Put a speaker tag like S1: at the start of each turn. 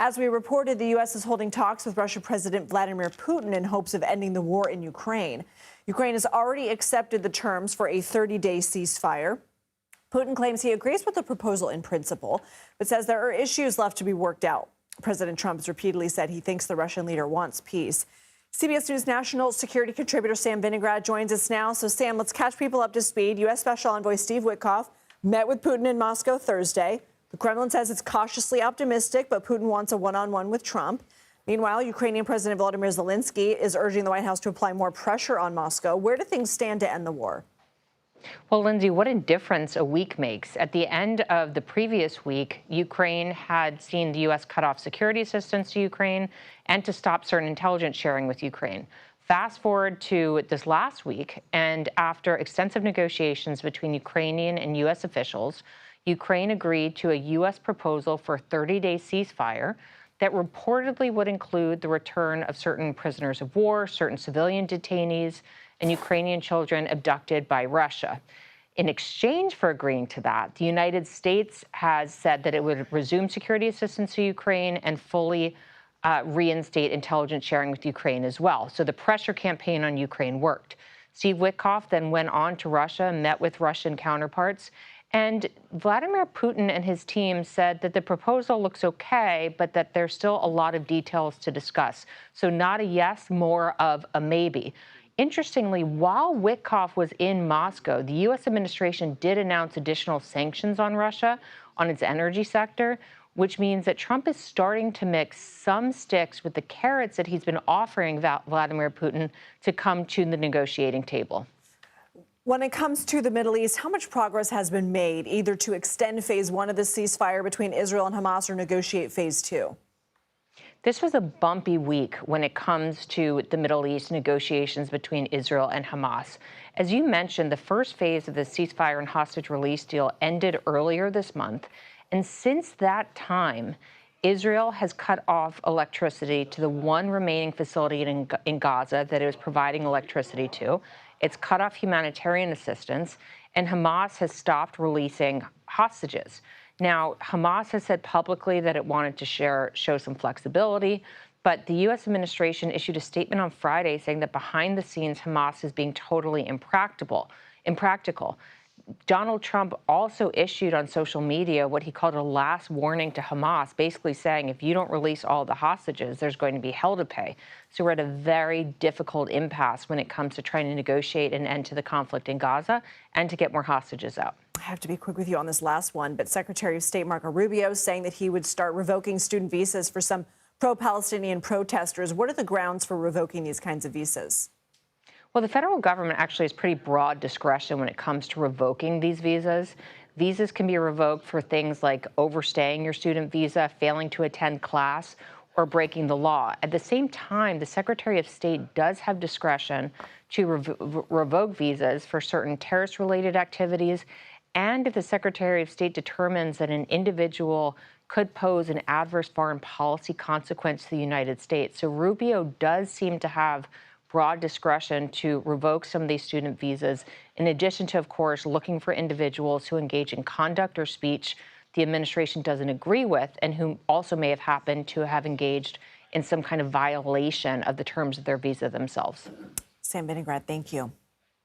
S1: As we reported, the U.S. is holding talks with Russian President Vladimir Putin in hopes of ending the war in Ukraine. Ukraine has already accepted the terms for a 30-day ceasefire. Putin claims he agrees with the proposal in principle, but says there are issues left to be worked out. President Trump has repeatedly said he thinks the Russian leader wants peace. CBS News national security contributor Sam Vinograd joins us now. So, Sam, let's catch people up to speed. U.S. Special Envoy Steve Witkoff met with Putin in Moscow Thursday. The Kremlin says it's cautiously optimistic, but Putin wants a one-on-one with Trump. Meanwhile, Ukrainian President Volodymyr Zelensky is urging the White House to apply more pressure on Moscow. Where do things stand to end the war?
S2: Well, Lindsay, what a difference a week makes. At the end of the previous week, Ukraine had seen the U.S. cut off security assistance to Ukraine and to stop certain intelligence sharing with Ukraine. Fast forward to this last week, and after extensive negotiations between Ukrainian and U.S. officials, Ukraine agreed to a U.S. proposal for a 30-day ceasefire that reportedly would include the return of certain prisoners of war, certain civilian detainees, and Ukrainian children abducted by Russia. In exchange for agreeing to that, the United States has said that it would resume security assistance to Ukraine and fully reinstate intelligence sharing with Ukraine as well. So the pressure campaign on Ukraine worked. Steve Witkoff then went on to Russia and met with Russian counterparts. And Vladimir Putin and his team said that the proposal looks okay, but that there's still a lot of details to discuss. So not a yes, more of a maybe. Interestingly, while Witkoff was in Moscow, the U.S. administration did announce additional sanctions on Russia on its energy sector, which means that Trump is starting to mix some sticks with the carrots that he's been offering Vladimir Putin to come to the negotiating table.
S1: When it comes to the Middle East, how much progress has been made either to extend phase one of the ceasefire between Israel and Hamas or negotiate phase two?
S2: This was a bumpy week when it comes to the Middle East negotiations between Israel and Hamas. As you mentioned, the first phase of the ceasefire and hostage release deal ended earlier this month. And since that time, Israel has cut off electricity to the one remaining facility in Gaza that it was providing electricity to. It's cut off humanitarian assistance, and Hamas has stopped releasing hostages. Now, Hamas has said publicly that it wanted to show some flexibility, but the U.S. administration issued a statement on Friday saying that behind the scenes, Hamas is being totally impractical. Donald Trump also issued on social media what he called a last warning to Hamas, basically saying if you don't release all the hostages, there's going to be hell to pay. So we're at a very difficult impasse when it comes to trying to negotiate an end to the conflict in Gaza and to get more hostages out.
S1: I have to be quick with you on this last one, but Secretary of State Marco Rubio is saying that he would start revoking student visas for some pro-Palestinian protesters. What are the grounds for revoking these kinds of visas?
S2: Well, the federal government actually has pretty broad discretion when it comes to revoking these visas. Visas can be revoked for things like overstaying your student visa, failing to attend class, or breaking the law. At the same time, the Secretary of State does have discretion to revoke visas for certain terrorist-related activities, and if the Secretary of State determines that an individual could pose an adverse foreign policy consequence to the United States. So Rubio does seem to have broad discretion to revoke some of these student visas, in addition to, of course, looking for individuals who engage in conduct or speech the administration doesn't agree with and who also may have happened to have engaged in some kind of violation of the terms of their visa themselves.
S1: Sam Vinograd, thank you.